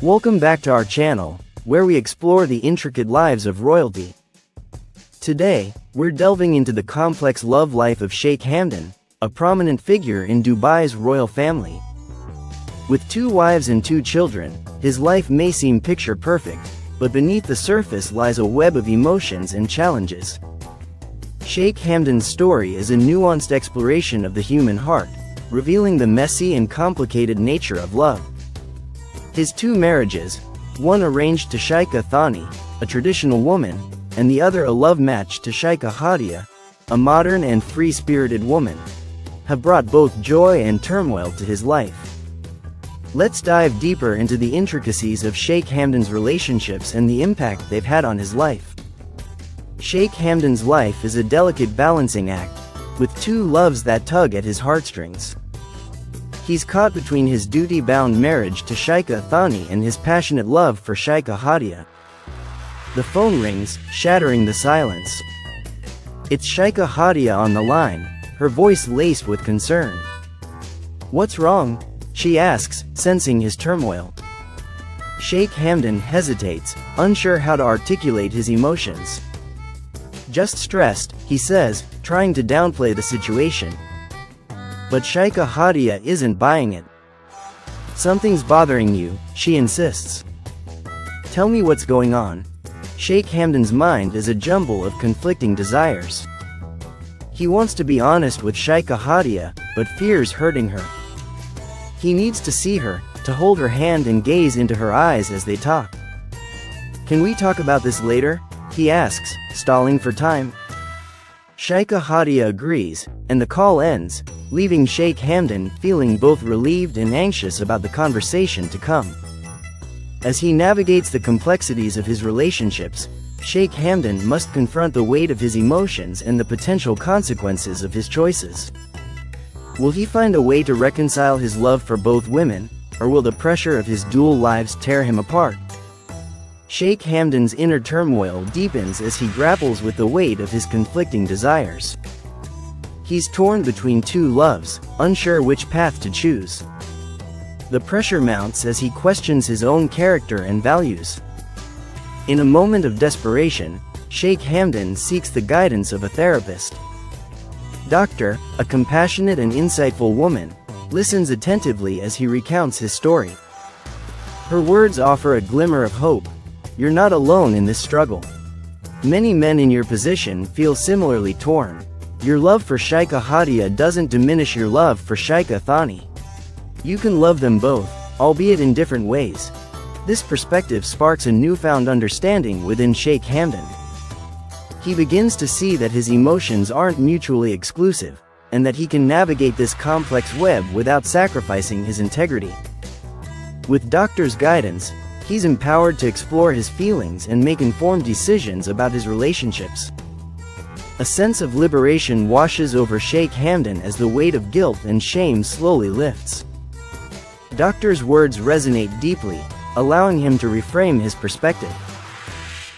Welcome back to our channel, where we explore the intricate lives of royalty. Today, we're delving into the complex love life of Sheikh Hamdan, a prominent figure in Dubai's royal family. With 2 wives and 2 children, his life may seem picture perfect, but beneath the surface lies a web of emotions and challenges. Sheikh Hamdan's story is a nuanced exploration of the human heart, revealing the messy and complicated nature of love. His 2 marriages, one arranged to Sheikha Thani, a traditional woman, and the other a love match to Sheikha Hadia, a modern and free-spirited woman, have brought both joy and turmoil to his life. Let's dive deeper into the intricacies of Sheikh Hamdan's relationships and the impact they've had on his life. Sheikh Hamdan's life is a delicate balancing act, with 2 loves that tug at his heartstrings. He's caught between his duty-bound marriage to Sheikha Thani and his passionate love for Sheikha Hadia. The phone rings, shattering the silence. It's Sheikha Hadia on the line, her voice laced with concern. "What's wrong?" she asks, sensing his turmoil. Sheikh Hamdan hesitates, unsure how to articulate his emotions. "Just stressed," he says, trying to downplay the situation. But Sheikha Hadia isn't buying it. "Something's bothering you," she insists. "Tell me what's going on." Sheikh Hamdan's mind is a jumble of conflicting desires. He wants to be honest with Sheikha Hadia, but fears hurting her. He needs to see her, to hold her hand and gaze into her eyes as they talk. "Can we talk about this later?" he asks, stalling for time. Sheikha Hadia agrees, and the call ends, leaving Sheikh Hamdan feeling both relieved and anxious about the conversation to come. As he navigates the complexities of his relationships, Sheikh Hamdan must confront the weight of his emotions and the potential consequences of his choices. Will he find a way to reconcile his love for both women, or will the pressure of his dual lives tear him apart? Sheikh Hamdan's inner turmoil deepens as he grapples with the weight of his conflicting desires. He's torn between 2 loves, unsure which path to choose. The pressure mounts as he questions his own character and values. In a moment of desperation, Sheikh Hamdan seeks the guidance of a therapist. Dr., a compassionate and insightful woman, listens attentively as he recounts his story. Her words offer a glimmer of hope. "You're not alone in this struggle. Many men in your position feel similarly torn. Your love for Sheikha Hadia doesn't diminish your love for Sheikha Thani. You can love them both, albeit in different ways." This perspective sparks a newfound understanding within Sheikh Hamdan. He begins to see that his emotions aren't mutually exclusive, and that he can navigate this complex web without sacrificing his integrity. With Doctor's guidance, he's empowered to explore his feelings and make informed decisions about his relationships. A sense of liberation washes over Sheikh Hamdan as the weight of guilt and shame slowly lifts. Doctor's words resonate deeply, allowing him to reframe his perspective.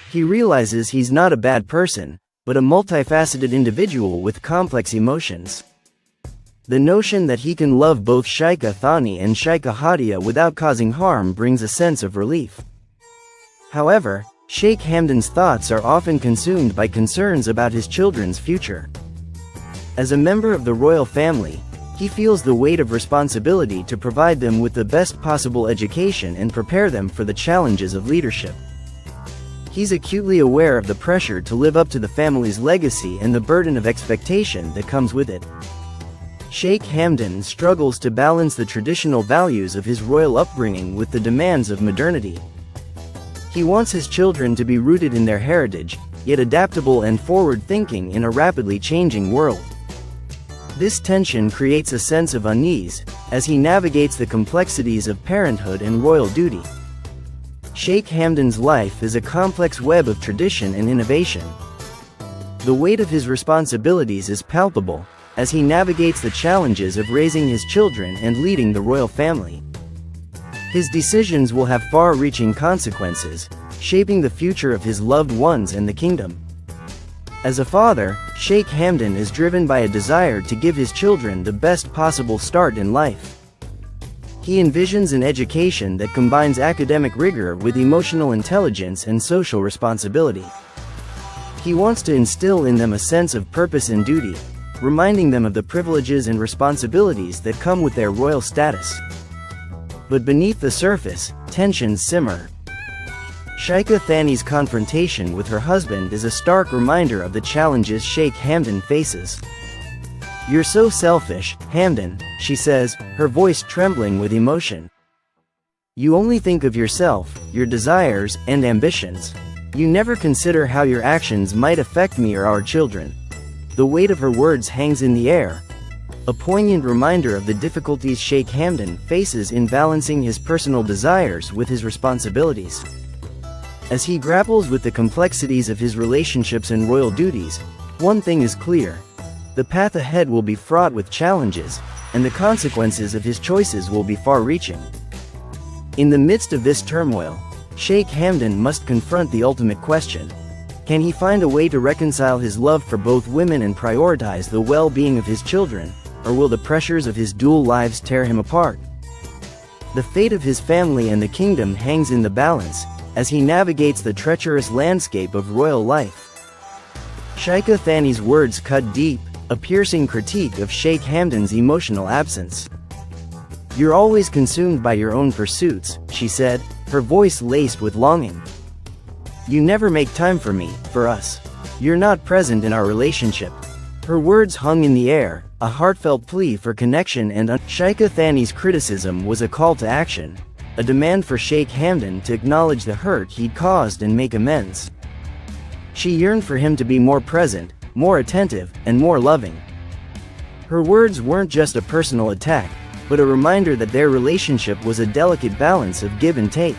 He realizes he's not a bad person, but a multifaceted individual with complex emotions. The notion that he can love both Sheikha Thani and Sheikha Hadia without causing harm brings a sense of relief. However, Sheikh Hamdan's thoughts are often consumed by concerns about his children's future. As a member of the royal family, he feels the weight of responsibility to provide them with the best possible education and prepare them for the challenges of leadership. He's acutely aware of the pressure to live up to the family's legacy and the burden of expectation that comes with it. Sheikh Hamdan struggles to balance the traditional values of his royal upbringing with the demands of modernity. He wants his children to be rooted in their heritage, yet adaptable and forward-thinking in a rapidly changing world. This tension creates a sense of unease, as he navigates the complexities of parenthood and royal duty. Sheikh Hamdan's life is a complex web of tradition and innovation. The weight of his responsibilities is palpable, as he navigates the challenges of raising his children and leading the royal family. His decisions will have far-reaching consequences, shaping the future of his loved ones and the kingdom. As a father, Sheikh Hamdan is driven by a desire to give his children the best possible start in life. He envisions an education that combines academic rigor with emotional intelligence and social responsibility. He wants to instill in them a sense of purpose and duty, reminding them of the privileges and responsibilities that come with their royal status. But beneath the surface, tensions simmer. Sheikh Thani's confrontation with her husband is a stark reminder of the challenges Sheikh Hamdan faces. "You're so selfish, Hamdan," she says, her voice trembling with emotion. "You only think of yourself, your desires, and ambitions. You never consider how your actions might affect me or our children." The weight of her words hangs in the air, a poignant reminder of the difficulties Sheikh Hamdan faces in balancing his personal desires with his responsibilities. As he grapples with the complexities of his relationships and royal duties, one thing is clear. The path ahead will be fraught with challenges, and the consequences of his choices will be far-reaching. In the midst of this turmoil, Sheikh Hamdan must confront the ultimate question. Can he find a way to reconcile his love for both women and prioritize the well-being of his children, or will the pressures of his dual lives tear him apart? The fate of his family and the kingdom hangs in the balance, as he navigates the treacherous landscape of royal life. Sheikh Thani's words cut deep, a piercing critique of Sheikh Hamdan's emotional absence. "You're always consumed by your own pursuits," she said, her voice laced with longing. "You never make time for me, for us. You're not present in our relationship." Her words hung in the air, a heartfelt plea for connection and Sheikh Thani's criticism was a call to action, a demand for Sheikh Hamdan to acknowledge the hurt he'd caused and make amends. She yearned for him to be more present, more attentive, and more loving. Her words weren't just a personal attack, but a reminder that their relationship was a delicate balance of give and take.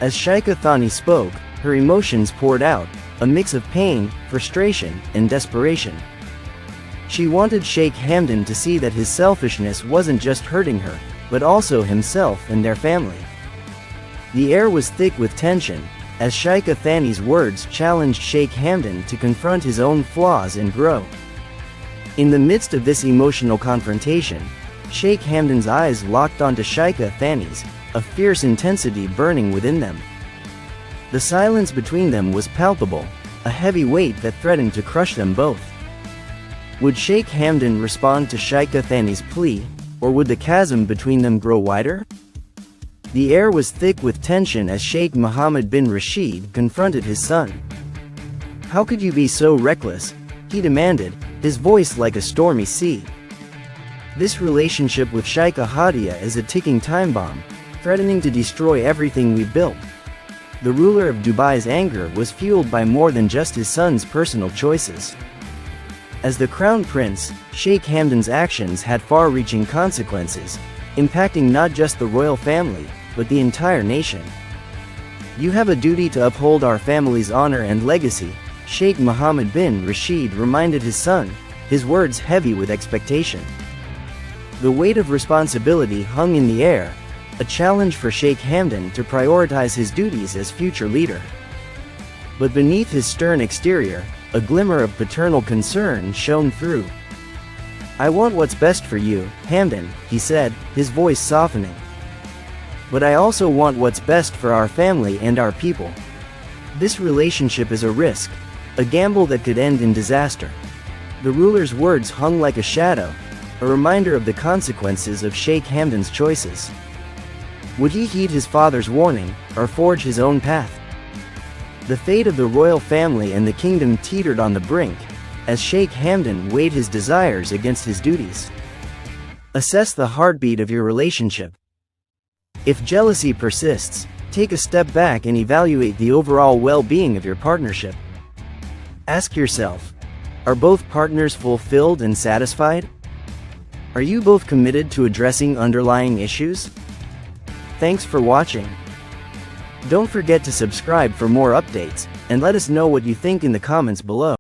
As Sheikh Thani spoke, her emotions poured out, a mix of pain, frustration, and desperation. She wanted Sheikh Hamdan to see that his selfishness wasn't just hurting her, but also himself and their family. The air was thick with tension, as Sheikh Thani's words challenged Sheikh Hamdan to confront his own flaws and grow. In the midst of this emotional confrontation, Sheikh Hamdan's eyes locked onto Sheikh Thani's, a fierce intensity burning within them. The silence between them was palpable, a heavy weight that threatened to crush them both. Would Sheikh Hamdan respond to Sheikh Thani's plea, or would the chasm between them grow wider? The air was thick with tension as Sheikh Mohammed bin Rashid confronted his son. "How could you be so reckless?" he demanded, his voice like a stormy sea. "This relationship with Sheikh Hadia is a ticking time bomb, threatening to destroy everything we've built." The ruler of Dubai's anger was fueled by more than just his son's personal choices. As the crown prince, Sheikh Hamdan's actions had far-reaching consequences, impacting not just the royal family, but the entire nation. "You have a duty to uphold our family's honor and legacy," Sheikh Mohammed bin Rashid reminded his son, his words heavy with expectation. The weight of responsibility hung in the air, a challenge for Sheikh Hamdan to prioritize his duties as future leader. But beneath his stern exterior, a glimmer of paternal concern shone through. "I want what's best for you, Hamdan," he said, his voice softening. "But I also want what's best for our family and our people. This relationship is a risk, a gamble that could end in disaster." The ruler's words hung like a shadow, a reminder of the consequences of Sheikh Hamdan's choices. Would he heed his father's warning, or forge his own path? The fate of the royal family and the kingdom teetered on the brink, as Sheikh Hamdan weighed his desires against his duties. Assess the heartbeat of your relationship. If jealousy persists, take a step back and evaluate the overall well-being of your partnership. Ask yourself, are both partners fulfilled and satisfied? Are you both committed to addressing underlying issues? Thanks for watching. Don't forget to subscribe for more updates, and let us know what you think in the comments below.